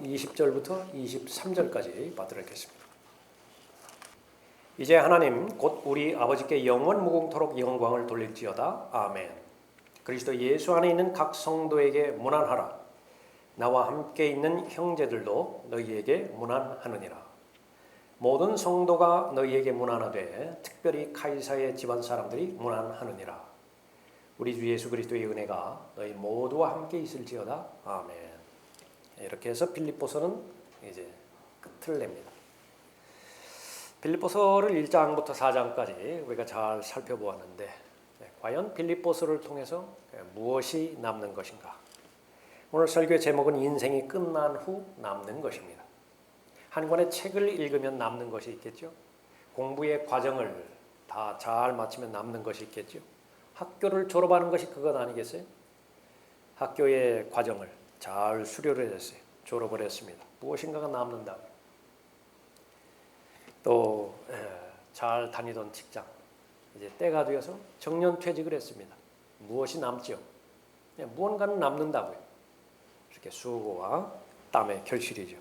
20절부터 23절까지 받도록 하겠습니다. 이제 하나님 곧 우리 아버지께 영원 무궁토록 영광을 돌릴지어다. 아멘. 그리스도 예수 안에 있는 각 성도에게 문안하라. 나와 함께 있는 형제들도 너희에게 문안하느니라. 모든 성도가 너희에게 문안하되 특별히 카이사의 집안 사람들이 문안하느니라. 우리 주 예수 그리스도의 은혜가 너희 모두와 함께 있을지어다. 아멘. 이렇게 해서 빌립보서는 이제 끝을 냅니다. 빌립보서를 1장부터 4장까지 우리가 잘 살펴보았는데 과연 빌립보서를 통해서 무엇이 남는 것인가? 오늘 설교의 제목은 인생이 끝난 후 남는 것입니다. 한 권의 책을 읽으면 남는 것이 있겠죠. 공부의 과정을 다 잘 마치면 남는 것이 있겠죠. 학교를 졸업하는 것이 그것 아니겠어요? 학교의 과정을 잘 수료를 했어요. 졸업을 했습니다. 무엇인가가 남는다고요. 또 잘 다니던 직장 이제 때가 되어서 정년퇴직을 했습니다. 무엇이 남죠? 무언가는 남는다고요. 이렇게 수고와 땀의 결실이죠.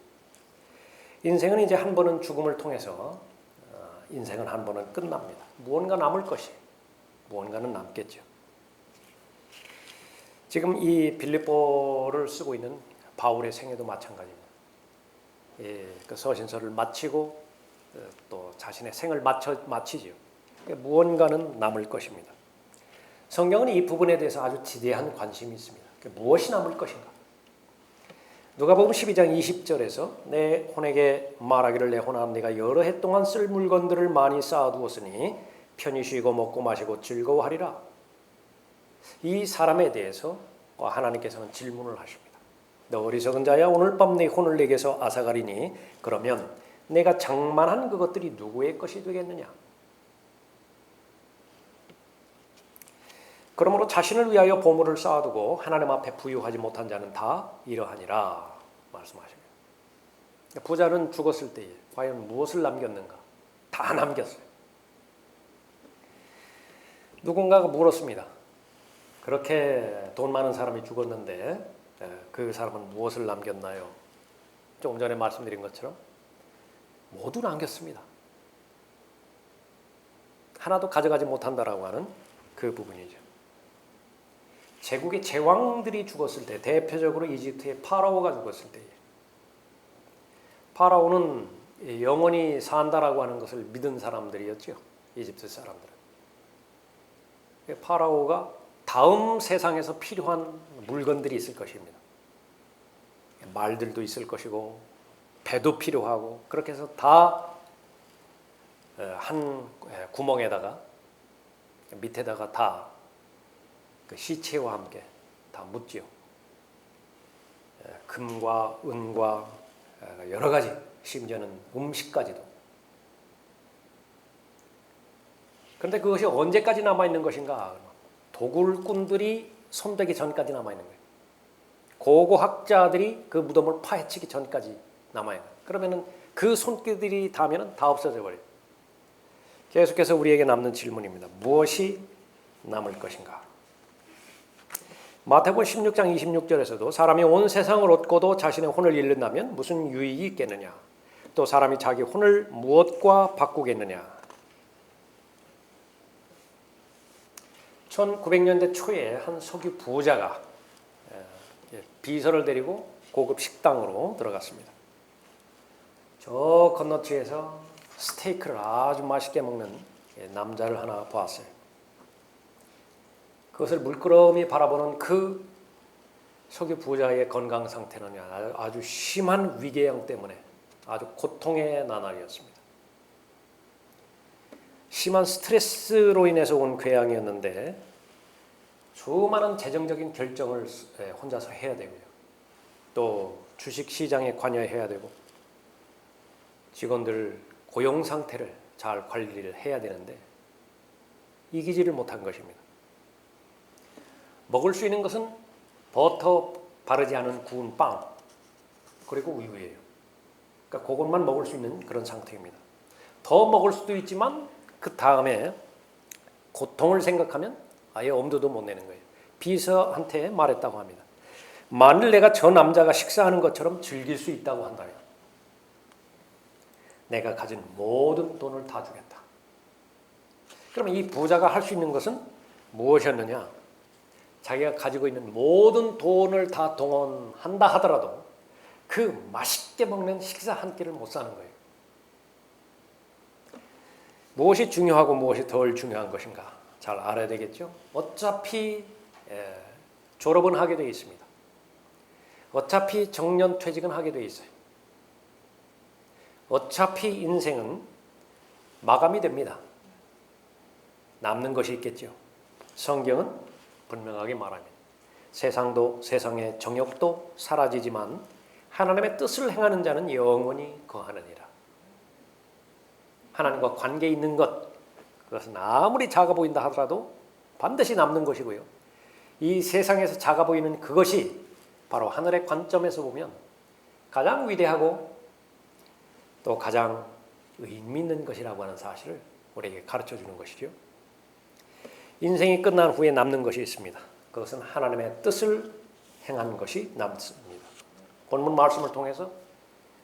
인생은 이제 한 번은 죽음을 통해서 인생은 한 번은 끝납니다. 무언가 남을 것이 무언가는 남겠죠. 지금 이 빌립보를 쓰고 있는 바울의 생애도 마찬가지입니다. 그 서신서를 마치고 또 자신의 생을 마치죠. 무언가는 남을 것입니다. 성경은 이 부분에 대해서 아주 지대한 관심이 있습니다. 무엇이 남을 것인가? 누가복음 12장 20절에서 내 혼에게 말하기를 내 혼아 네가 여러 해 동안 쓸 물건들을 많이 쌓아두었으니 편히 쉬고 먹고 마시고 즐거워하리라. 이 사람에 대해서 하나님께서는 질문을 하십니다. 너 어리석은 자야 오늘 밤 내 혼을 내게서 앗아가리니 그러면 내가 장만한 그것들이 누구의 것이 되겠느냐? 그러므로 자신을 위하여 보물을 쌓아두고 하나님 앞에 부유하지 못한 자는 다 이러하니라 말씀하십니다. 부자는 죽었을 때에 과연 무엇을 남겼는가? 다 남겼어요. 누군가가 물었습니다. 그렇게 돈 많은 사람이 죽었는데 그 사람은 무엇을 남겼나요? 조금 전에 말씀드린 것처럼 모두 남겼습니다. 하나도 가져가지 못한다라고 하는 그 부분이죠. 제국의 제왕들이 죽었을 때, 대표적으로 이집트의 파라오가 죽었을 때, 파라오는 영원히 산다라고 하는 것을 믿은 사람들이었죠. 이집트 사람들은. 파라오가 다음 세상에서 필요한 물건들이 있을 것입니다. 말들도 있을 것이고 배도 필요하고 그렇게 해서 다 한 구멍에다가 밑에다가 다 그 시체와 함께 다 묻지요. 금과 은과 여러 가지 심지어는 음식까지도. 그런데 그것이 언제까지 남아있는 것인가? 도굴꾼들이 손대기 전까지 남아있는 거예요. 고고학자들이 그 무덤을 파헤치기 전까지 남아요. 그러면은 그 손길들이 닿으면 다 없어져 버려요. 계속해서 우리에게 남는 질문입니다. 무엇이 남을 것인가? 마태복음 16장 26절에서도 사람이 온 세상을 얻고도 자신의 혼을 잃는다면 무슨 유익이 있겠느냐? 또 사람이 자기 혼을 무엇과 바꾸겠느냐? 1900년대 초에 한 석유 부자가 비서를 데리고 고급 식당으로 들어갔습니다. 저 건너치에서 스테이크를 아주 맛있게 먹는 남자를 하나 보았어요. 그것을 물끄러미 바라보는 그 석유 부자의 건강 상태는 아주 심한 위궤양 때문에 아주 고통의 나날이었습니다. 심한 스트레스로 인해서 온 궤양이었는데 수많은 재정적인 결정을 혼자서 해야 되고요. 또 주식시장에 관여해야 되고 직원들 고용 상태를 잘 관리를 해야 되는데 이기지를 못한 것입니다. 먹을 수 있는 것은 버터 바르지 않은 구운 빵 그리고 우유예요. 그러니까 그것만 먹을 수 있는 그런 상태입니다. 더 먹을 수도 있지만 그 다음에 고통을 생각하면 아예 엄두도 못 내는 거예요. 비서한테 말했다고 합니다. 만일 내가 저 남자가 식사하는 것처럼 즐길 수 있다고 한다면 내가 가진 모든 돈을 다 주겠다. 그러면 이 부자가 할 수 있는 것은 무엇이었느냐? 자기가 가지고 있는 모든 돈을 다 동원한다 하더라도 그 맛있게 먹는 식사 한 끼를 못 사는 거예요. 무엇이 중요하고 무엇이 덜 중요한 것인가 잘 알아야 되겠죠. 어차피 졸업은 하게 되어 있습니다. 어차피 정년퇴직은 하게 되어 있어요. 어차피 인생은 마감이 됩니다. 남는 것이 있겠죠. 성경은 분명하게 말합니다. 세상도 세상의 정욕도 사라지지만 하나님의 뜻을 행하는 자는 영원히 거하느니라. 하나님과 관계 있는 것, 그것은 아무리 작아 보인다 하더라도 반드시 남는 것이고요. 이 세상에서 작아 보이는 그것이 바로 하늘의 관점에서 보면 가장 위대하고 또 가장 의미 있는 것이라고 하는 사실을 우리에게 가르쳐 주는 것이죠. 인생이 끝난 후에 남는 것이 있습니다. 그것은 하나님의 뜻을 행한 것이 남습니다. 본문 말씀을 통해서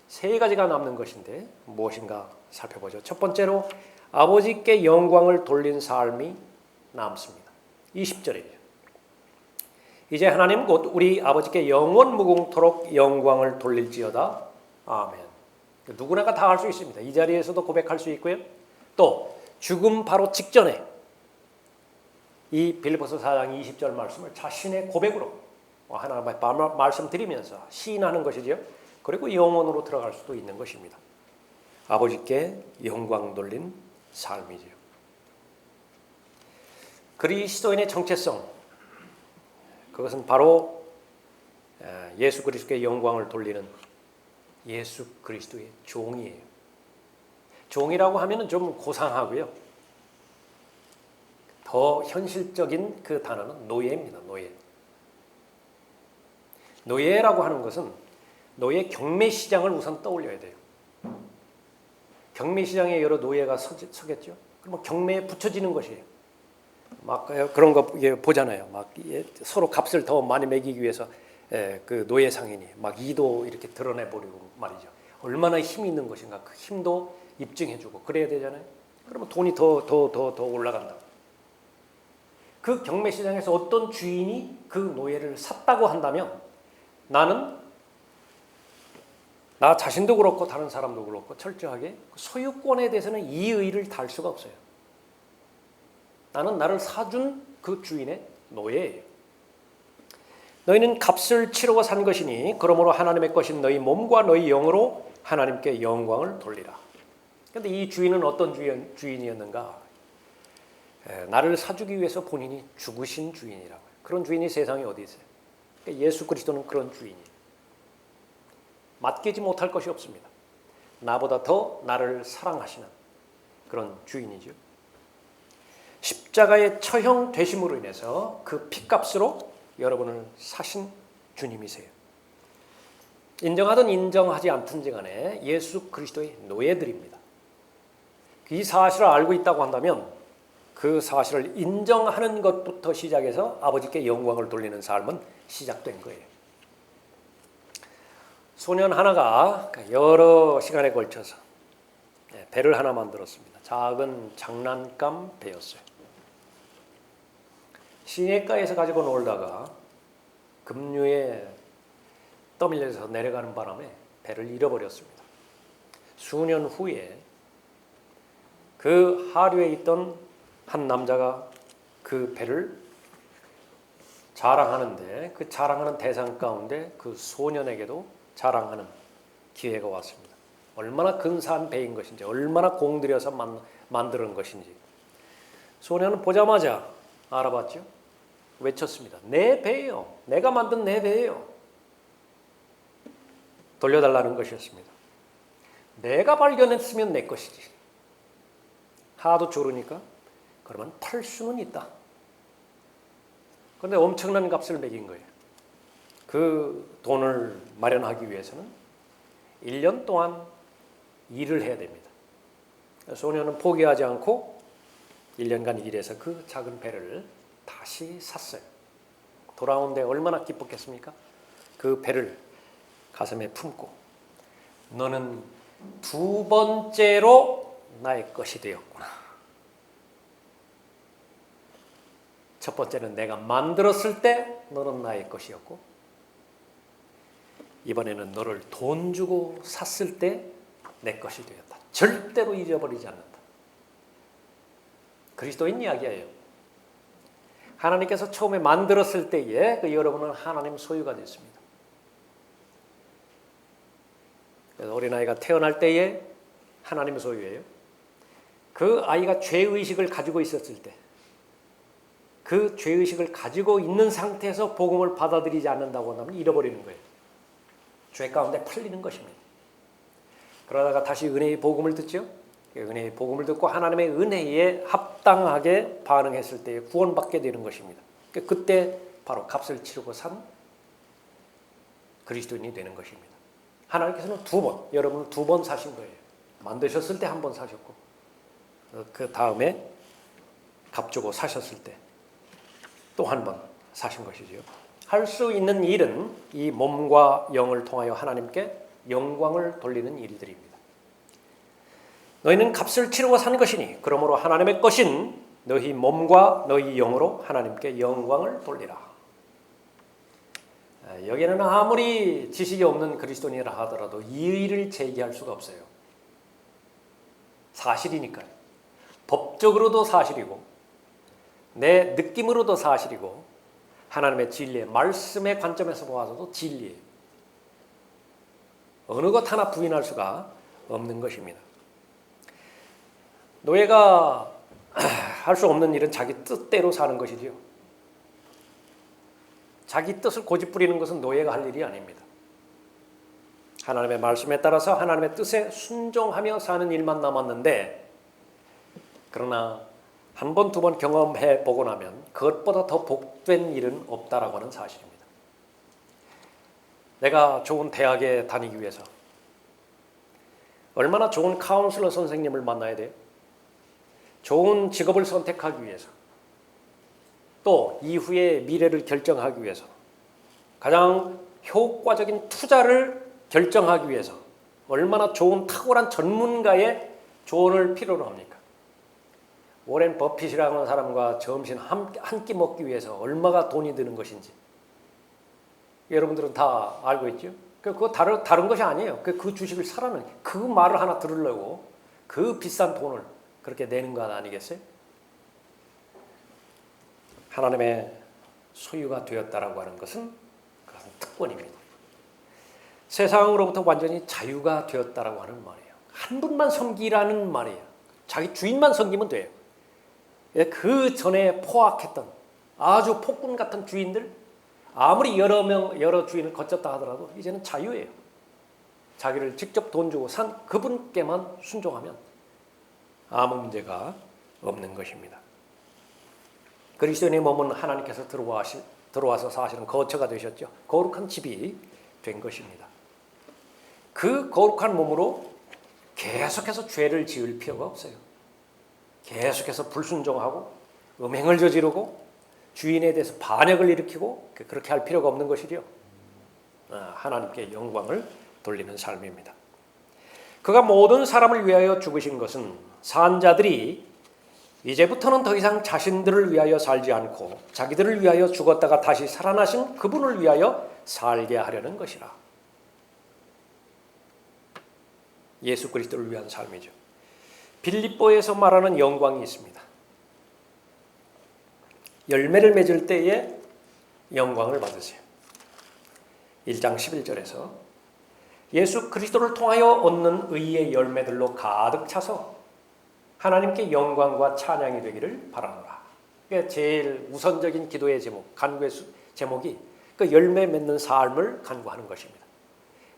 세 가지가 남는 것인데 무엇인가 살펴보죠. 첫 번째로 아버지께 영광을 돌린 삶이 남습니다. 20절이죠. 이제 하나님 곧 우리 아버지께 영원 무궁토록 영광을 돌릴지어다. 아멘. 누구나가 다 할 수 있습니다. 이 자리에서도 고백할 수 있고요. 또 죽음 바로 직전에 이 빌립보서 4장 20절 말씀을 자신의 고백으로 하나님의 말씀드리면서 시인하는 것이죠. 그리고 영원으로 들어갈 수도 있는 것입니다. 아버지께 영광 돌린 삶이죠. 그리스도인의 정체성, 그것은 바로 예수 그리스도의 영광을 돌리는 예수 그리스도의 종이에요. 종이라고 하면 좀 고상하고요. 더 현실적인 그 단어는 노예입니다. 노예. 노예라고 하는 것은 노예 경매시장을 우선 떠올려야 돼요. 경매시장에 여러 노예가 서겠죠. 그럼 경매에 붙여지는 것이에요. 막 그런 거 보잖아요. 막 서로 값을 더 많이 매기기 위해서 그 노예 상인이 막 이도 이렇게 드러내버리고 말이죠. 얼마나 힘이 있는 것인가 그 힘도 입증해주고 그래야 되잖아요. 그러면 돈이 더 올라간다. 그 경매시장에서 어떤 주인이 그 노예를 샀다고 한다면 나는 나 자신도 그렇고 다른 사람도 그렇고 철저하게 소유권에 대해서는 이의를 달 수가 없어요. 나는 나를 사준 그 주인의 노예예요. 너희는 값을 치르고 산 것이니 그러므로 하나님의 것인 너희 몸과 너희 영으로 하나님께 영광을 돌리라. 그런데 이 주인은 어떤 주인이었는가? 나를 사주기 위해서 본인이 죽으신 주인이라고요. 그런 주인이 세상에 어디 있어요? 그러니까 예수 그리스도는 그런 주인이에요. 맡기지 못할 것이 없습니다. 나보다 더 나를 사랑하시는 그런 주인이죠. 십자가의 처형 되심으로 인해서 그 피값으로 여러분을 사신 주님이세요. 인정하든 인정하지 않든지 간에 예수 그리스도의 노예들입니다. 이 사실을 알고 있다고 한다면 그 사실을 인정하는 것부터 시작해서 아버지께 영광을 돌리는 삶은 시작된 거예요. 소년 하나가 여러 시간에 걸쳐서 배를 하나 만들었습니다. 작은 장난감 배였어요. 시내가에서 가지고 놀다가 급류에 떠밀려서 내려가는 바람에 배를 잃어버렸습니다. 수년 후에 그 하류에 있던 한 남자가 그 배를 자랑하는데 그 자랑하는 대상 가운데 그 소년에게도 자랑하는 기회가 왔습니다. 얼마나 근사한 배인 것인지 얼마나 공들여서 만드는 것인지 소년은 보자마자 알아봤죠. 외쳤습니다. 내 배예요. 내가 만든 내 배예요. 돌려달라는 것이었습니다. 내가 발견했으면 내 것이지. 하도 조르니까 그러면 팔 수는 있다. 그런데 엄청난 값을 매긴 거예요. 그 돈을 마련하기 위해서는 1년 동안 일을 해야 됩니다. 소년은 포기하지 않고 1년간 일해서 그 작은 배를 다시 샀어요. 돌아오는데 얼마나 기뻤겠습니까? 그 배를 가슴에 품고 너는 두 번째로 나의 것이 되었구나. 첫 번째는 내가 만들었을 때 너는 나의 것이었고, 이번에는 너를 돈 주고 샀을 때 내 것이 되었다. 절대로 잊어버리지 않는다. 그리스도인 이야기예요. 하나님께서 처음에 만들었을 때에 여러분은 하나님 소유가 됐습니다. 그래서 어린아이가 태어날 때에 하나님의 소유예요. 그 아이가 죄의식을 가지고 있었을 때, 그 죄의식을 가지고 있는 상태에서 복음을 받아들이지 않는다고 하면 잃어버리는 거예요. 죄 가운데 팔리는 것입니다. 그러다가 다시 은혜의 복음을 듣죠. 은혜의 복음을 듣고 하나님의 은혜에 합당하게 반응했을 때 구원받게 되는 것입니다. 그때 바로 값을 치르고 산 그리스도인이 되는 것입니다. 하나님께서는 두 번, 여러분을 두 번 사신 거예요. 만드셨을 때 한 번 사셨고, 그 다음에 값 주고 사셨을 때 또 한 번 사신 것이지요. 할 수 있는 일은 이 몸과 영을 통하여 하나님께 영광을 돌리는 일들입니다. 너희는 값을 치르고 산 것이니 그러므로 하나님의 것인 너희 몸과 너희 영으로 하나님께 영광을 돌리라. 여기에는 아무리 지식이 없는 그리스도인이라 하더라도 이의를 제기할 수가 없어요. 사실이니까요. 법적으로도 사실이고 내 느낌으로도 사실이고 하나님의 진리의 말씀의 관점에서 보아서도 진리예요. 어느 것 하나 부인할 수가 없는 것입니다. 노예가 할 수 없는 일은 자기 뜻대로 사는 것이지요. 자기 뜻을 고집부리는 것은 노예가 할 일이 아닙니다. 하나님의 말씀에 따라서 하나님의 뜻에 순종하며 사는 일만 남았는데, 그러나 한 번, 두 번 경험해 보고 나면 그것보다 더 복된 일은 없다라고 하는 사실입니다. 내가 좋은 대학에 다니기 위해서 얼마나 좋은 카운슬러 선생님을 만나야 돼요? 좋은 직업을 선택하기 위해서, 또 이후의 미래를 결정하기 위해서, 가장 효과적인 투자를 결정하기 위해서 얼마나 좋은 탁월한 전문가의 조언을 필요로 합니까? 워렌 버핏이라는 사람과 점심 한 끼 먹기 위해서 얼마가 돈이 드는 것인지 여러분들은 다 알고 있죠? 그거 다른 것이 아니에요. 그 주식을 사라는, 그 말을 하나 들으려고 그 비싼 돈을 그렇게 내는 것 아니겠어요? 하나님의 소유가 되었다라고 하는 것은 그것은 특권입니다. 세상으로부터 완전히 자유가 되었다라고 하는 말이에요. 한 분만 섬기라는 말이에요. 자기 주인만 섬기면 돼요. 그 전에 포악했던 아주 폭군 같은 주인들, 아무리 여러 주인을 거쳤다 하더라도 이제는 자유예요. 자기를 직접 돈 주고 산 그분께만 순종하면 아무 문제가 없는 것입니다. 그리스도인의 몸은 하나님께서 들어와서 사실은 거처가 되셨죠. 거룩한 집이 된 것입니다. 그 거룩한 몸으로 계속해서 죄를 지을 필요가 없어요. 계속해서 불순종하고 음행을 저지르고 주인에 대해서 반역을 일으키고 그렇게 할 필요가 없는 것이죠. 하나님께 영광을 돌리는 삶입니다. 그가 모든 사람을 위하여 죽으신 것은 산자들이 이제부터는 더 이상 자신들을 위하여 살지 않고 자기들을 위하여 죽었다가 다시 살아나신 그분을 위하여 살게 하려는 것이라. 예수 그리스도를 위한 삶이죠. 빌립보에서 말하는 영광이 있습니다. 열매를 맺을 때에 영광을 받으세요. 1장 11절에서 예수 그리스도를 통하여 얻는 의의 열매들로 가득 차서 하나님께 영광과 찬양이 되기를 바라노라. 그게 제일 우선적인 기도의 제목, 간구의 제목이 그 열매 맺는 삶을 간구하는 것입니다.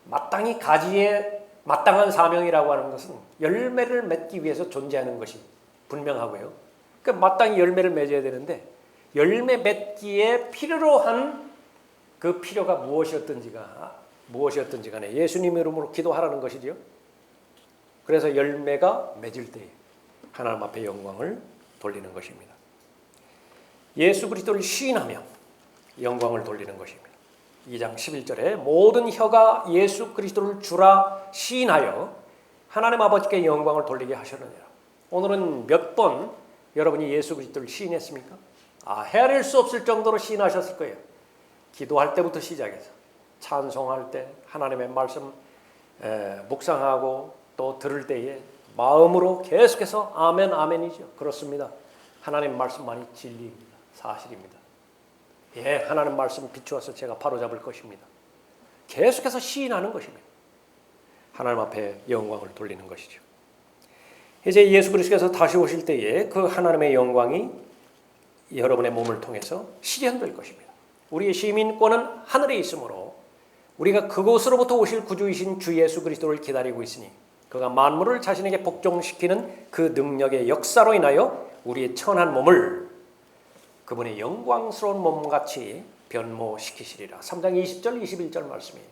마땅히 가지에 마땅한 사명이라고 하는 것은 열매를 맺기 위해서 존재하는 것이 분명하고요. 그 마땅히 열매를 맺어야 되는데 열매 맺기에 필요로 한 그 필요가 무엇이었든지 간에 예수님 이름으로 기도하라는 것이죠. 그래서 열매가 맺을 때 하나님 앞에 영광을 돌리는 것입니다. 예수 그리스도를 시인하며 영광을 돌리는 것입니다. 2장 11절에 모든 혀가 예수 그리스도를 주라 시인하여 하나님 아버지께 영광을 돌리게 하셨느니라. 오늘은 몇 번 여러분이 예수 그리스도를 시인했습니까? 헤아릴 수 없을 정도로 시인하셨을 거예요. 기도할 때부터 시작해서 찬송할 때 하나님의 말씀 묵상하고 또 들을 때에 마음으로 계속해서 아멘 아멘이죠. 그렇습니다. 하나님 말씀만이 진리입니다. 사실입니다. 하나님 말씀 비추어서 제가 바로잡을 것입니다. 계속해서 시인하는 것입니다. 하나님 앞에 영광을 돌리는 것이죠. 이제 예수 그리스도께서 다시 오실 때에 그 하나님의 영광이 여러분의 몸을 통해서 실현될 것입니다. 우리의 시민권은 하늘에 있으므로 우리가 그곳으로부터 오실 구주이신 주 예수 그리스도를 기다리고 있으니 그가 만물을 자신에게 복종시키는 그 능력의 역사로 인하여 우리의 천한 몸을 그분의 영광스러운 몸같이 변모시키시리라. 3장 20절 21절 말씀이에요.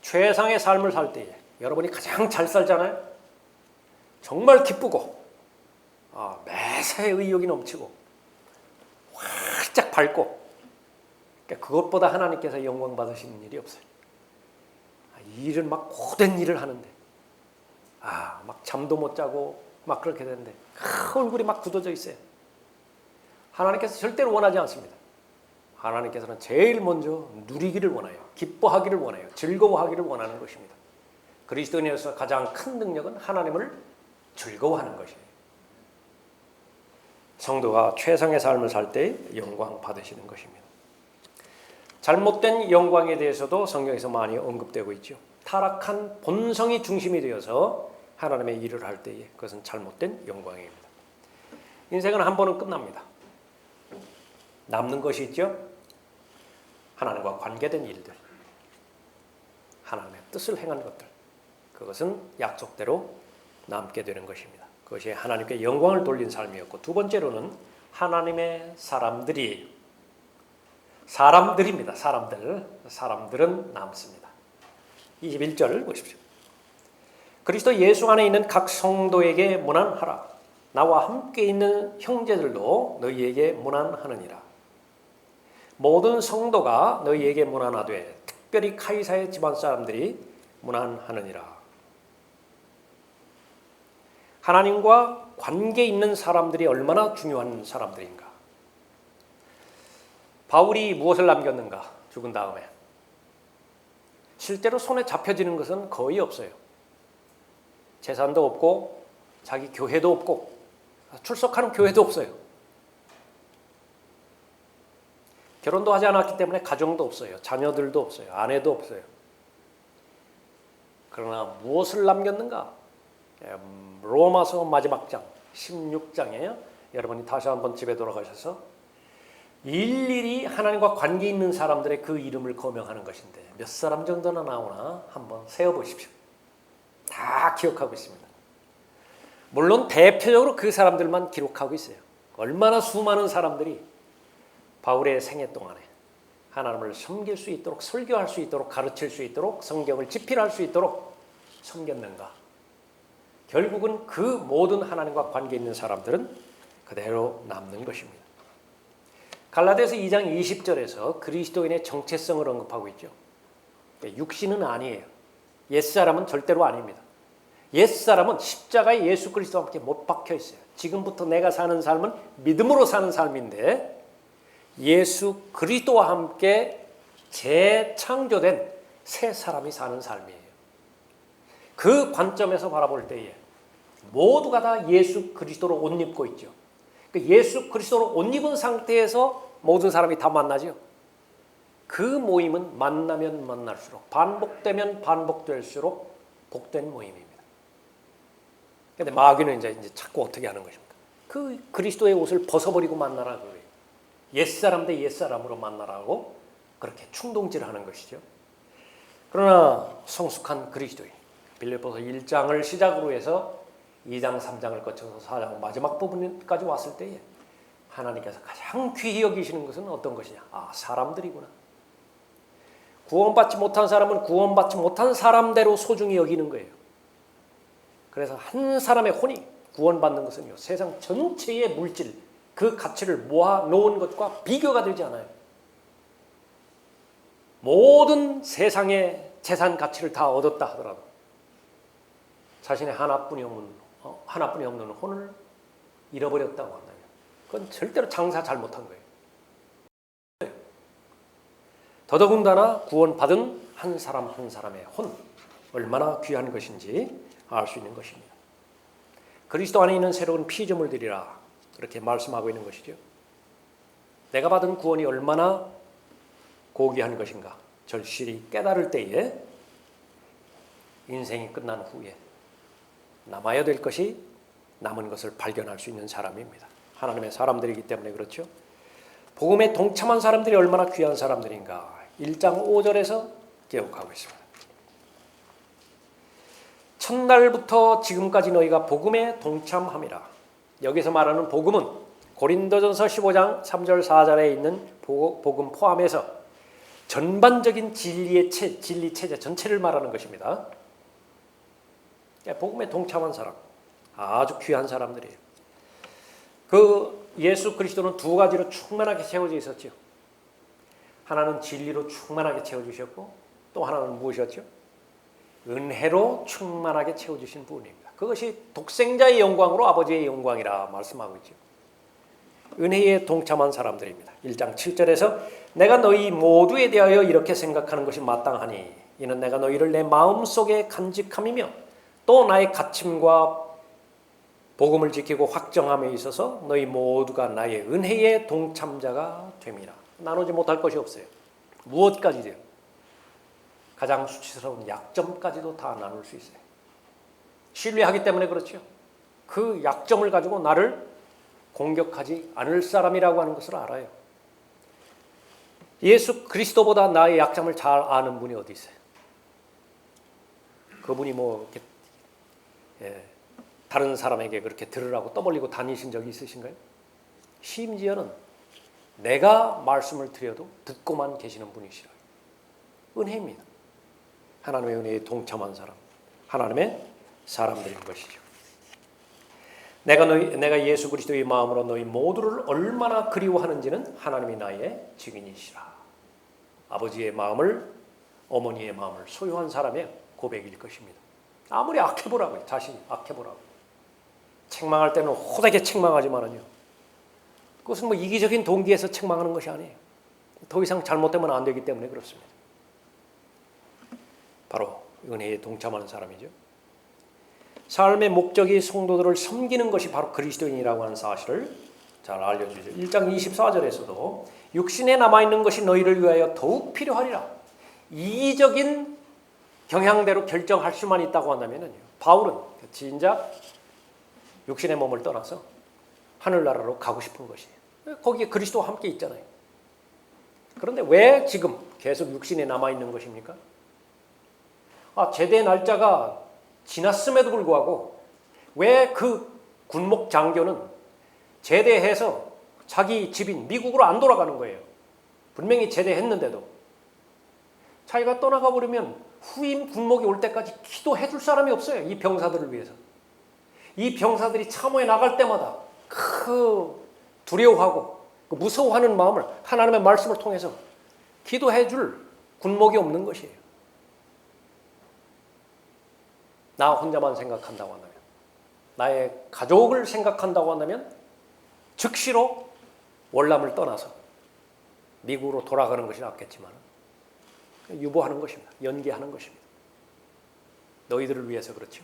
최상의 삶을 살 때에 여러분이 가장 잘 살잖아요. 정말 기쁘고 매사에 의욕이 넘치고 활짝 밝고 그것보다 하나님께서 영광 받으시는 일이 없어요. 일은 막 고된 일을 하는데 막 잠도 못 자고 막 그렇게 되는데 얼굴이 막 굳어져 있어요. 하나님께서 절대로 원하지 않습니다. 하나님께서는 제일 먼저 누리기를 원해요. 기뻐하기를 원해요. 즐거워하기를 원하는 것입니다. 그리스도인에서 가장 큰 능력은 하나님을 즐거워하는 것이에요. 성도가 최상의 삶을 살 때 영광 받으시는 것입니다. 잘못된 영광에 대해서도 성경에서 많이 언급되고 있죠. 타락한 본성이 중심이 되어서 하나님의 일을 할 때에 그것은 잘못된 영광입니다. 인생은 한 번은 끝납니다. 남는 것이 있죠. 하나님과 관계된 일들, 하나님의 뜻을 행한 것들, 그것은 약속대로 남게 되는 것입니다. 그것이 하나님께 영광을 돌린 삶이었고, 두 번째로는 하나님의 사람들입니다. 사람들은 남습니다. 21절 보십시오. 그리스도 예수 안에 있는 각 성도에게 문안하라. 나와 함께 있는 형제들도 너희에게 문안하느니라. 모든 성도가 너희에게 문안하되 특별히 카이사의 집안 사람들이 문안하느니라. 하나님과 관계 있는 사람들이 얼마나 중요한 사람들인가. 바울이 무엇을 남겼는가? 죽은 다음에 실제로 손에 잡혀지는 것은 거의 없어요. 재산도 없고 자기 교회도 없고 출석하는 교회도 없어요. 결혼도 하지 않았기 때문에 가정도 없어요. 자녀들도 없어요. 아내도 없어요. 그러나 무엇을 남겼는가? 로마서 마지막 장 16장이에요. 여러분이 다시 한번 집에 돌아가셔서 일일이 하나님과 관계 있는 사람들의 그 이름을 거명하는 것인데 몇 사람 정도나 나오나 한번 세어보십시오. 다 기억하고 있습니다. 물론 대표적으로 그 사람들만 기록하고 있어요. 얼마나 수많은 사람들이 바울의 생애 동안에 하나님을 섬길 수 있도록, 설교할 수 있도록, 가르칠 수 있도록, 성경을 집필할 수 있도록 섬겼는가. 결국은 그 모든 하나님과 관계 있는 사람들은 그대로 남는 것입니다. 갈라디아서 2장 20절에서 그리스도인의 정체성을 언급하고 있죠. 육신은 아니에요. 옛사람은 절대로 아닙니다. 옛사람은 십자가에 예수 그리스도와 함께 못 박혀 있어요. 지금부터 내가 사는 삶은 믿음으로 사는 삶인데 예수 그리스도와 함께 재창조된 새 사람이 사는 삶이에요. 그 관점에서 바라볼 때에 모두가 다 예수 그리스도로 옷 입고 있죠. 예수 그리스도로 옷 입은 상태에서 모든 사람이 다 만나죠. 그 모임은 만나면 만날수록, 반복되면 반복될수록 복된 모임입니다. 그런데 마귀는 이제 자꾸 어떻게 하는 것입니까? 그 그리스도의 옷을 벗어버리고 만나라 그거예요. 옛사람 대 옛사람으로 만나라고 그렇게 충동질하는 것이죠. 그러나 성숙한 그리스도인, 빌립보서 1장을 시작으로 해서 2장, 3장을 거쳐서 4장 마지막 부분까지 왔을 때에 하나님께서 가장 귀히 여기시는 것은 어떤 것이냐? 사람들이구나. 구원받지 못한 사람은 구원받지 못한 사람대로 소중히 여기는 거예요. 그래서 한 사람의 혼이 구원받는 것은요, 세상 전체의 물질, 그 가치를 모아 놓은 것과 비교가 되지 않아요. 모든 세상의 재산 가치를 다 얻었다 하더라도 자신의 하나뿐이 없는 혼을 잃어버렸다고 한다면 그건 절대로 장사 잘못한 거예요. 더더군다나 구원받은 한 사람 한 사람의 혼, 얼마나 귀한 것인지 알 수 있는 것입니다. 그리스도 안에 있는 새로운 피조물 들이라 그렇게 말씀하고 있는 것이죠. 내가 받은 구원이 얼마나 고귀한 것인가 절실히 깨달을 때에 인생이 끝난 후에 남아야 될 것이 남은 것을 발견할 수 있는 사람입니다. 하나님의 사람들이기 때문에 그렇죠. 복음에 동참한 사람들이 얼마나 귀한 사람들인가 1장 5절에서 기록하고 있습니다. 첫날부터 지금까지 너희가 복음에 동참함이라. 여기서 말하는 복음은 고린도전서 15장 3절 4절에 있는 복음 포함해서 전반적인 진리 체제 전체를 말하는 것입니다. 복음에 동참한 사람, 아주 귀한 사람들이에요. 그 예수 그리스도는 두 가지로 충만하게 채워져 있었죠. 하나는 진리로 충만하게 채워주셨고 또 하나는 무엇이었죠? 은혜로 충만하게 채워주신 분입니다. 그것이 독생자의 영광으로 아버지의 영광이라 말씀하고 있죠. 은혜에 동참한 사람들입니다. 1장 7절에서 내가 너희 모두에 대하여 이렇게 생각하는 것이 마땅하니 이는 내가 너희를 내 마음속에 간직함이며 또 나의 가침과 복음을 지키고 확정함에 있어서 너희 모두가 나의 은혜의 동참자가 됨이라. 나누지 못할 것이 없어요. 무엇까지도요. 가장 수치스러운 약점까지도 다 나눌 수 있어요. 신뢰하기 때문에 그렇죠. 그 약점을 가지고 나를 공격하지 않을 사람이라고 하는 것을 알아요. 예수 그리스도보다 나의 약점을 잘 아는 분이 어디 있어요? 그분이 뭐 이렇게 다른 사람에게 그렇게 들으라고 떠벌리고 다니신 적이 있으신가요? 심지어는 내가 말씀을 드려도 듣고만 계시는 분이시라. 은혜입니다. 하나님의 은혜에 동참한 사람, 하나님의 사람들인 것이죠. 내가 예수 그리스도의 마음으로 너희 모두를 얼마나 그리워하는지는 하나님이 나의 증인이시라. 아버지의 마음을, 어머니의 마음을 소유한 사람의 고백일 것입니다. 아무리 악해보라고요. 자신이 악해보라고. 책망할 때는 호되게 책망하지만은요. 그것은 뭐 이기적인 동기에서 책망하는 것이 아니에요. 더 이상 잘못되면 안 되기 때문에 그렇습니다. 바로 은혜에 동참하는 사람이죠. 삶의 목적이 성도들을 섬기는 것이 바로 그리스도인이라고 하는 사실을 잘 알려주죠. 1장 24절에서도 육신에 남아있는 것이 너희를 위하여 더욱 필요하리라. 이기적인 경향대로 결정할 수만 있다고 한다면요. 바울은 진작 육신의 몸을 떠나서 하늘나라로 가고 싶은 것이에요. 거기에 그리스도와 함께 있잖아요. 그런데 왜 지금 계속 육신에 남아있는 것입니까? 제대 날짜가 지났음에도 불구하고 왜 그 군목 장교는 제대해서 자기 집인 미국으로 안 돌아가는 거예요. 분명히 제대했는데도. 자기가 떠나가 버리면 후임 군목이 올 때까지 기도해 줄 사람이 없어요. 이 병사들을 위해서. 이 병사들이 참호에 나갈 때마다 두려워하고 무서워하는 마음을 하나님의 말씀을 통해서 기도해 줄 군목이 없는 것이에요. 나 혼자만 생각한다고 한다면, 나의 가족을 생각한다고 한다면 즉시로 월남을 떠나서 미국으로 돌아가는 것이 낫겠지만 유보하는 것입니다. 연기하는 것입니다. 너희들을 위해서 그렇죠.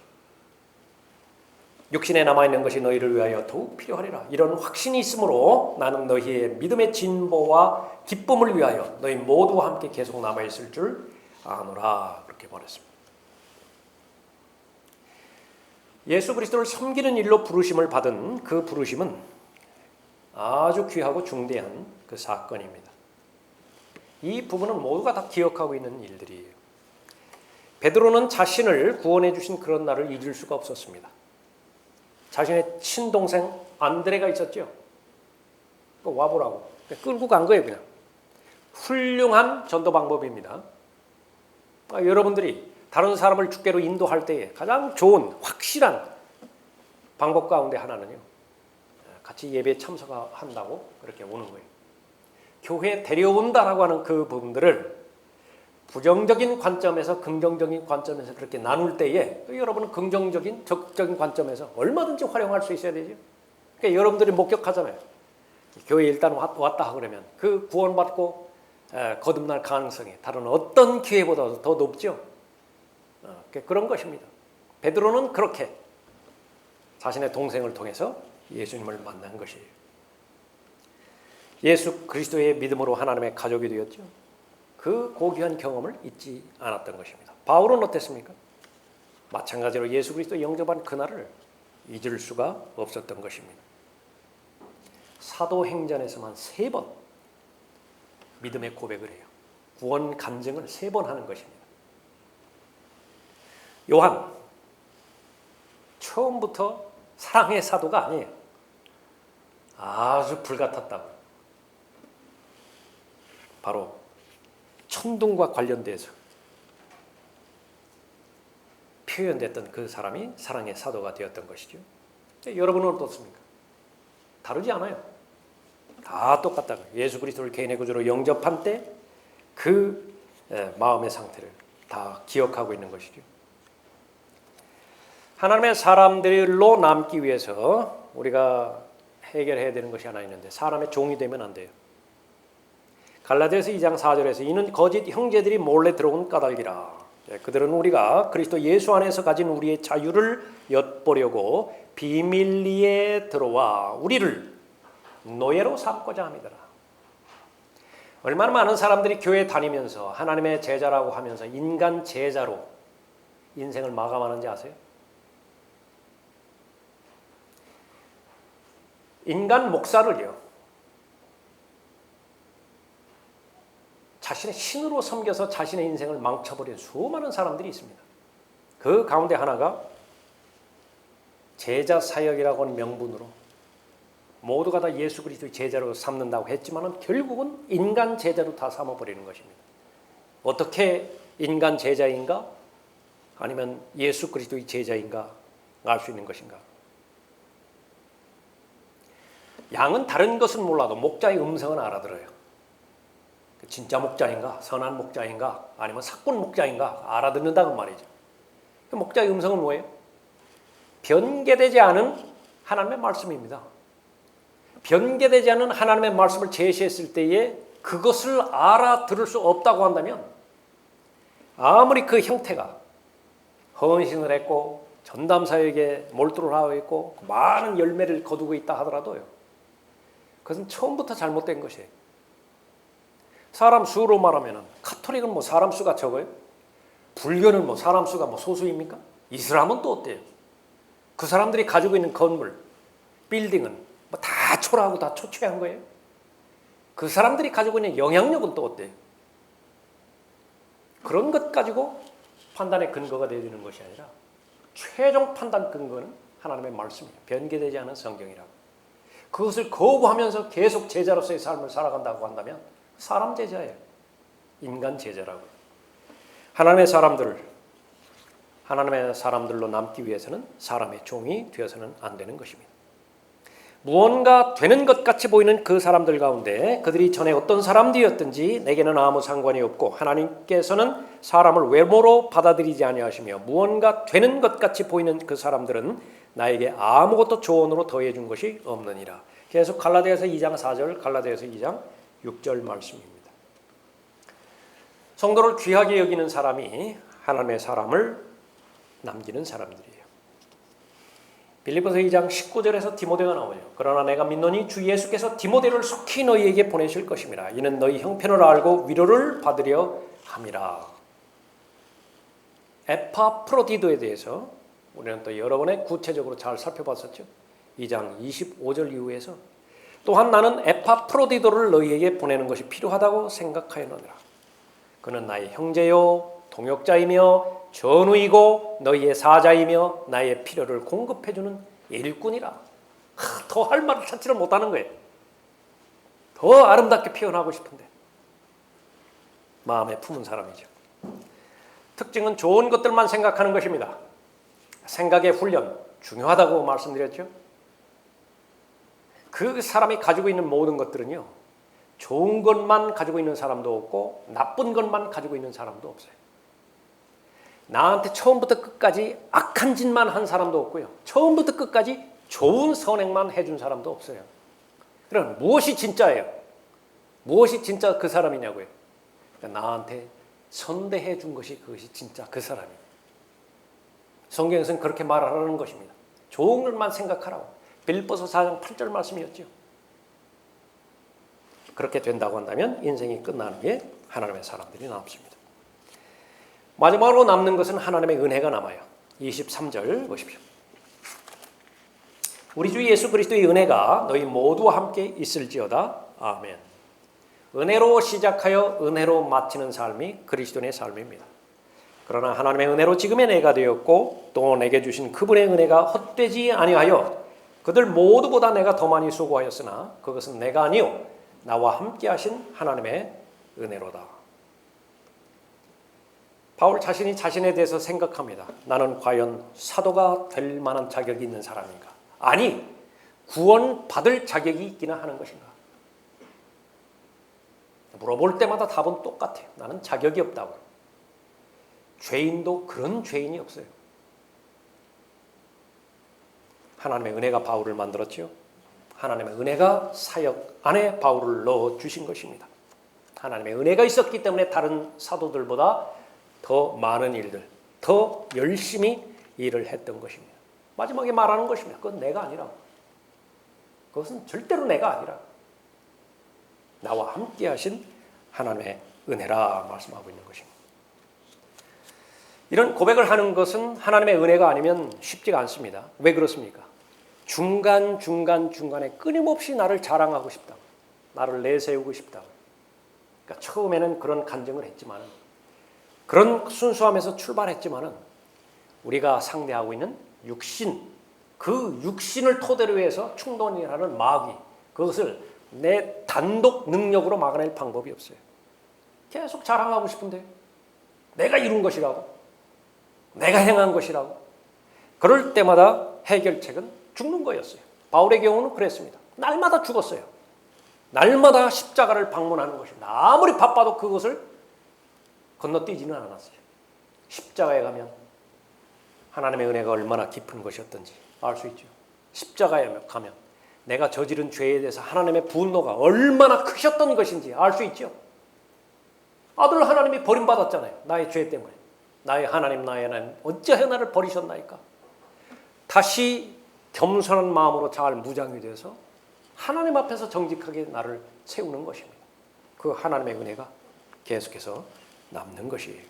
육신에 남아있는 것이 너희를 위하여 더욱 필요하리라. 이런 확신이 있으므로 나는 너희의 믿음의 진보와 기쁨을 위하여 너희 모두와 함께 계속 남아있을 줄 아노라. 그렇게 말했습니다. 예수 그리스도를 섬기는 일로 부르심을 받은 그 부르심은 아주 귀하고 중대한 그 사건입니다. 이 부분은 모두가 다 기억하고 있는 일들이에요. 베드로는 자신을 구원해 주신 그런 날을 잊을 수가 없었습니다. 자신의 친동생 안드레가 있었죠. 와보라고 끌고 간 거예요. 그냥 훌륭한 전도 방법입니다. 여러분들이 다른 사람을 주께로 인도할 때에 가장 좋은 확실한 방법 가운데 하나는요, 같이 예배에 참석한다고 그렇게 오는 거예요. 교회에 데려온다라고 하는 그 부분들을 부정적인 관점에서 긍정적인 관점에서 그렇게 나눌 때에 여러분은 긍정적인 적극적인 관점에서 얼마든지 활용할 수 있어야 되죠. 그러니까 여러분들이 목격하잖아요. 교회에 일단 왔다 그러면 그 구원받고 거듭날 가능성이 다른 어떤 기회보다도 더 높죠. 그런 것입니다. 베드로는 그렇게 자신의 동생을 통해서 예수님을 만난 것이에요. 예수 그리스도의 믿음으로 하나님의 가족이 되었죠. 그 고귀한 경험을 잊지 않았던 것입니다. 바울은 어땠습니까? 마찬가지로 예수 그리스도 영접한 그날을 잊을 수가 없었던 것입니다. 사도행전에서만 3번 믿음의 고백을 해요. 구원 간증을 3번 하는 것입니다. 요한 처음부터 사랑의 사도가 아니에요. 아주 불같았다고. 바로 천둥과 관련돼서 표현됐던 그 사람이 사랑의 사도가 되었던 것이죠. 여러분은 어떻습니까? 다르지 않아요. 다 똑같다고. 예수 그리스도를 개인의 구주로 영접한 때 그 마음의 상태를 다 기억하고 있는 것이죠. 하나님의 사람들로 남기 위해서 우리가 해결해야 되는 것이 하나 있는데 사람의 종이 되면 안 돼요. 갈라디아서 2장 4절에서 이는 거짓 형제들이 몰래 들어온 까닭이라. 그들은 우리가 그리스도 예수 안에서 가진 우리의 자유를 엿보려고 비밀리에 들어와 우리를 노예로 삼고자 함이더라. 얼마나 많은 사람들이 교회에 다니면서 하나님의 제자라고 하면서 인간 제자로 인생을 마감하는지 아세요? 인간 목사를요, 자신의 신으로 섬겨서 자신의 인생을 망쳐버린 수많은 사람들이 있습니다. 그 가운데 하나가 제자 사역이라고 하는 명분으로 모두가 다 예수 그리스도의 제자로 삼는다고 했지만 결국은 인간 제자로 다 삼아버리는 것입니다. 어떻게 인간 제자인가? 아니면 예수 그리스도의 제자인가? 알 수 있는 것인가? 양은 다른 것은 몰라도 목자의 음성은 알아들어요. 진짜 목자인가? 선한 목자인가? 아니면 사꾼 목자인가? 알아듣는다는 말이죠. 목자의 음성은 뭐예요? 변개되지 않은 하나님의 말씀입니다. 변개되지 않은 하나님의 말씀을 제시했을 때에 그것을 알아들을 수 없다고 한다면 아무리 그 형태가 헌신을 했고 전담사역에 몰두를 하고 있고 많은 열매를 거두고 있다 하더라도요, 그것은 처음부터 잘못된 것이에요. 사람 수로 말하면 카톨릭은 뭐 사람 수가 적어요? 불교는 뭐 사람 수가 뭐 소수입니까? 이슬람은 또 어때요? 그 사람들이 가지고 있는 건물, 빌딩은 뭐 다 초라하고 다 초췌한 거예요. 그 사람들이 가지고 있는 영향력은 또 어때요? 그런 것 가지고 판단의 근거가 되어지는 것이 아니라 최종 판단 근거는 하나님의 말씀이에요. 변개되지 않은 성경이라고. 그것을 거부하면서 계속 제자로서의 삶을 살아간다고 한다면 사람 제자예요. 인간 제자라고. 하나님의 사람들로 남기 위해서는 사람의 종이 되어서는 안 되는 것입니다. 무언가 되는 것 같이 보이는 그 사람들 가운데 그들이 전에 어떤 사람들이었든지 내게는 아무 상관이 없고 하나님께서는 사람을 외모로 받아들이지 아니하시며 무언가 되는 것 같이 보이는 그 사람들은 나에게 아무것도 조언으로 더해준 것이 없느니라. 계속 갈라디아서 2장 4절, 갈라디아서 2장 6절 말씀입니다. 성도를 귀하게 여기는 사람이 하나님의 사람을 남기는 사람들이에요. 빌립보서 2장 19절에서 디모데가 나오죠. 그러나 내가 믿노니 주 예수께서 디모데를 속히 너희에게 보내실 것임이라. 이는 너희 형편을 알고 위로를 받으려 함이라. 에파프로디도에 대해서 우리는 또 여러 번에 구체적으로 잘 살펴봤었죠. 2장 25절 이후에서 또한 나는 에파프로디도를 너희에게 보내는 것이 필요하다고 생각하였느니라. 그는 나의 형제요 동역자이며 전우이고 너희의 사자이며 나의 필요를 공급해주는 일꾼이라. 더 할 말을 찾지를 못하는 거예요. 더 아름답게 표현하고 싶은데 마음에 품은 사람이죠. 특징은 좋은 것들만 생각하는 것입니다. 생각의 훈련 중요하다고 말씀드렸죠. 그 사람이 가지고 있는 모든 것들은요, 좋은 것만 가지고 있는 사람도 없고 나쁜 것만 가지고 있는 사람도 없어요. 나한테 처음부터 끝까지 악한 짓만 한 사람도 없고요, 처음부터 끝까지 좋은 선행만 해준 사람도 없어요. 그럼 무엇이 진짜예요? 무엇이 진짜 그 사람이냐고요? 그러니까 나한테 선대해 준 것이 그것이 진짜 그 사람이에요. 성경에서는 그렇게 말하라는 것입니다. 좋은 것만 생각하라고. 빌립보서 4장 8절 말씀이었죠. 그렇게 된다고 한다면 인생이 끝나는 게 하나님의 사람들이 남습니다. 마지막으로 남는 것은 하나님의 은혜가 남아요. 23절 보십시오. 우리 주 예수 그리스도의 은혜가 너희 모두와 함께 있을지어다. 아멘. 은혜로 시작하여 은혜로 마치는 삶이 그리스도인의 삶입니다. 그러나 하나님의 은혜로 지금의 내가 되었고 또 내게 주신 그분의 은혜가 헛되지 아니하여 그들 모두보다 내가 더 많이 수고하였으나 그것은 내가 아니요 나와 함께 하신 하나님의 은혜로다. 바울 자신이 자신에 대해서 생각합니다. 나는 과연 사도가 될 만한 자격이 있는 사람인가? 아니, 구원받을 자격이 있기는 하는 것인가? 물어볼 때마다 답은 똑같아요. 나는 자격이 없다고. 죄인도 그런 죄인이 없어요. 하나님의 은혜가 바울을 만들었죠. 하나님의 은혜가 사역 안에 바울을 넣어주신 것입니다. 하나님의 은혜가 있었기 때문에 다른 사도들보다 더 많은 일들, 더 열심히 일을 했던 것입니다. 마지막에 말하는 것입니다. 그건 내가 아니라고. 그것은 절대로 내가 아니라고. 나와 함께 하신 하나님의 은혜라 말씀하고 있는 것입니다. 이런 고백을 하는 것은 하나님의 은혜가 아니면 쉽지가 않습니다. 왜 그렇습니까? 중간중간에 끊임없이 나를 자랑하고 싶다고, 나를 내세우고 싶다고. 그러니까 처음에는 그런 간증을 했지만, 그런 순수함에서 출발했지만 우리가 상대하고 있는 육신, 그 육신을 토대로 해서 충동이라는 마귀, 그것을 내 단독 능력으로 막아낼 방법이 없어요. 계속 자랑하고 싶은데 내가 이룬 것이라고, 내가 행한 것이라고. 그럴 때마다 해결책은 죽는 거였어요. 바울의 경우는 그랬습니다. 날마다 죽었어요. 날마다 십자가를 방문하는 것입니다. 아무리 바빠도 그것을 건너뛰지는 않았어요. 십자가에 가면 하나님의 은혜가 얼마나 깊은 것이었던지 알 수 있죠. 십자가에 가면 내가 저지른 죄에 대해서 하나님의 분노가 얼마나 크셨던 것인지 알 수 있죠. 아들 하나님이 버림받았잖아요. 나의 죄 때문에. 나의 하나님 어찌하여 나를 버리셨나이까. 다시 겸손한 마음으로 잘 무장이 돼서 하나님 앞에서 정직하게 나를 세우는 것입니다. 그 하나님의 은혜가 계속해서 남는 것이에요.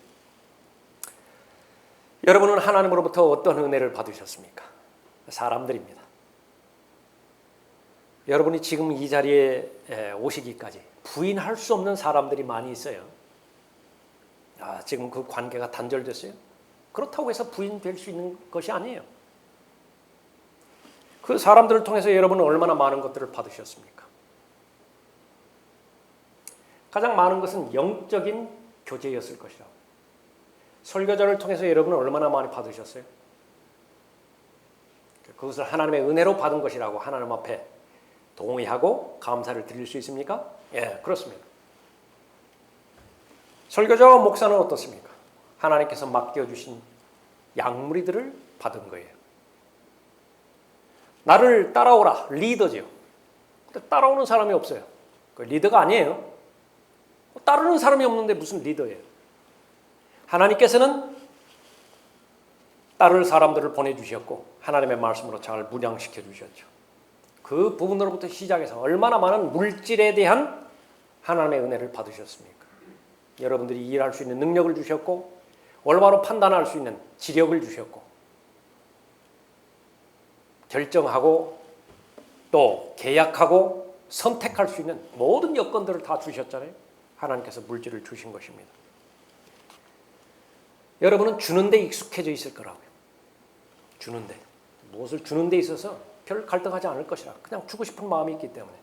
여러분은 하나님으로부터 어떤 은혜를 받으셨습니까? 사람들입니다. 여러분이 지금 이 자리에 오시기까지 부인할 수 없는 사람들이 많이 있어요. 지금 그 관계가 단절됐어요? 그렇다고 해서 부인될 수 있는 것이 아니에요. 그 사람들을 통해서 여러분은 얼마나 많은 것들을 받으셨습니까? 가장 많은 것은 영적인 교제였을 것이라고. 설교자를 통해서 여러분은 얼마나 많이 받으셨어요? 그것을 하나님의 은혜로 받은 것이라고 하나님 앞에 동의하고 감사를 드릴 수 있습니까? 예, 그렇습니다. 설교자와 목사는 어떻습니까? 하나님께서 맡겨주신 양무리들을 받은 거예요. 나를 따라오라, 리더죠. 근데 따라오는 사람이 없어요. 그 리더가 아니에요. 따르는 사람이 없는데 무슨 리더예요? 하나님께서는 따를 사람들을 보내주셨고 하나님의 말씀으로 잘 무장시켜 주셨죠. 그 부분으로부터 시작해서 얼마나 많은 물질에 대한 하나님의 은혜를 받으셨습니까? 여러분들이 일할 수 있는 능력을 주셨고 올바로 판단할 수 있는 지력을 주셨고 결정하고 또 계약하고 선택할 수 있는 모든 여건들을 다 주셨잖아요. 하나님께서 물질을 주신 것입니다. 여러분은 주는 데 익숙해져 있을 거라고요. 주는 데. 무엇을 주는 데 있어서 별 갈등하지 않을 것이라. 그냥 주고 싶은 마음이 있기 때문에.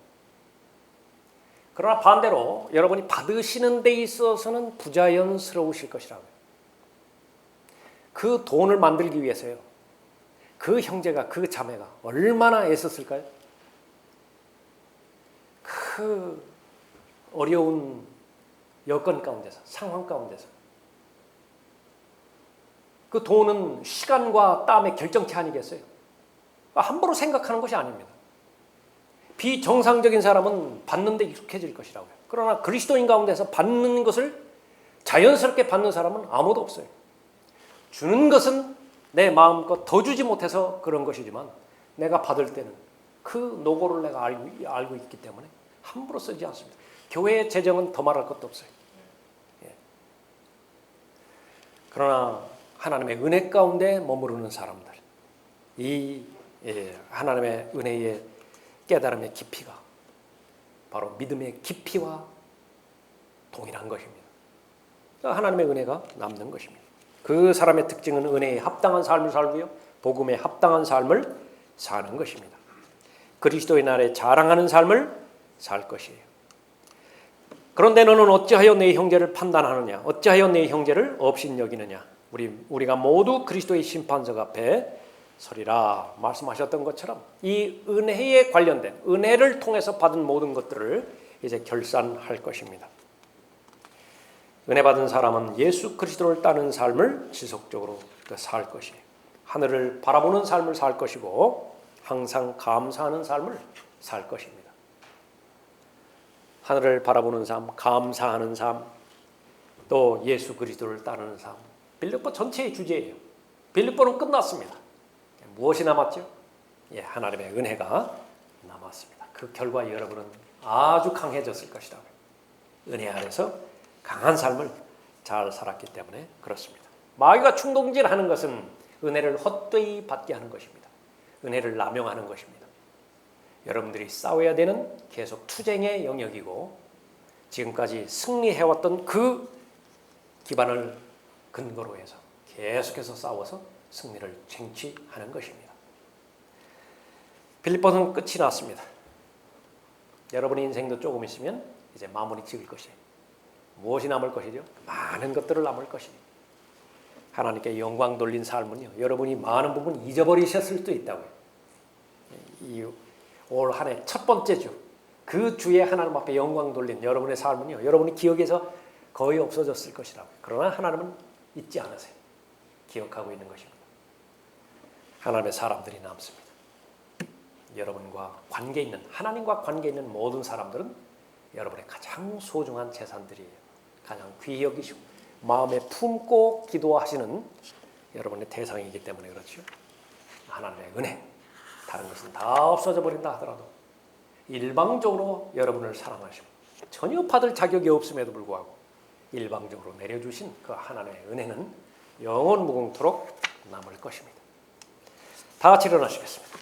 그러나 반대로 여러분이 받으시는 데 있어서는 부자연스러우실 것이라고요. 그 돈을 만들기 위해서요. 그 형제가 그 자매가 얼마나 애썼을까요? 그 어려운 여건 가운데서, 상황 가운데서 그 돈은 시간과 땀의 결정체 아니겠어요? 함부로 생각하는 것이 아닙니다. 비정상적인 사람은 받는 데 익숙해질 것이라고요. 그러나 그리스도인 가운데서 받는 것을 자연스럽게 받는 사람은 아무도 없어요. 주는 것은 내 마음껏 더 주지 못해서 그런 것이지만 내가 받을 때는 그 노고를 내가 알고 있기 때문에 함부로 쓰지 않습니다. 교회의 재정은 더 말할 것도 없어요. 예. 그러나 하나님의 은혜 가운데 머무르는 사람들, 이 하나님의 은혜의 깨달음의 깊이가 바로 믿음의 깊이와 동일한 것입니다. 하나님의 은혜가 남는 것입니다. 그 사람의 특징은 은혜에 합당한 삶을 살고요, 복음에 합당한 삶을 사는 것입니다. 그리스도의 날에 자랑하는 삶을 살 것이에요. 그런데 너는 어찌하여 내 형제를 판단하느냐? 어찌하여 내 형제를 업신여기느냐? 우리가 모두 그리스도의 심판석 앞에 서리라 말씀하셨던 것처럼 이 은혜에 관련된, 은혜를 통해서 받은 모든 것들을 이제 결산할 것입니다. 은혜 받은 사람은 예수 그리스도를 따르는 삶을 지속적으로 살 것이에요. 하늘을 바라보는 삶을 살 것이고 항상 감사하는 삶을 살 것입니다. 하늘을 바라보는 삶, 감사하는 삶, 또 예수 그리스도를 따르는 삶. 빌립보 전체의 주제예요. 빌립보는 끝났습니다. 무엇이 남았죠? 하나님의 은혜가 남았습니다. 그 결과 여러분은 아주 강해졌을 것이다. 은혜 아래서 강한 삶을 잘 살았기 때문에 그렇습니다. 마귀가 충동질하는 것은 은혜를 헛되이 받게 하는 것입니다. 은혜를 남용하는 것입니다. 여러분들이 싸워야 되는 계속 투쟁의 영역이고 지금까지 승리해왔던 그 기반을 근거로 해서 계속해서 싸워서 승리를 쟁취하는 것입니다. 빌립보는 끝이 났습니다. 여러분의 인생도 조금 있으면 이제 마무리 지을 것이에요. 무엇이 남을 것이죠? 많은 것들을 남을 것이에요. 하나님께 영광 돌린 삶은요, 여러분이 많은 부분 잊어버리셨을 수도 있다고요. 올 한 해 첫 번째 주, 그 주에 하나님 앞에 영광 돌린 여러분의 삶은요, 여러분의 기억에서 거의 없어졌을 것이라고요. 그러나 하나님은 잊지 않으세요. 기억하고 있는 것입니다. 하나님의 사람들이 남습니다. 여러분과 관계 있는, 하나님과 관계 있는 모든 사람들은 여러분의 가장 소중한 재산들이에요. 가장 귀히 여기시고 마음에 품고 기도하시는 여러분의 대상이기 때문에 그렇죠. 하나님의 은혜, 다른 것은 다 없어져 버린다 하더라도 일방적으로 여러분을 사랑하시고 전혀 받을 자격이 없음에도 불구하고 일방적으로 내려주신 그 하나님의 은혜는 영원 무궁토록 남을 것입니다. 다 같이 일어나시겠습니다.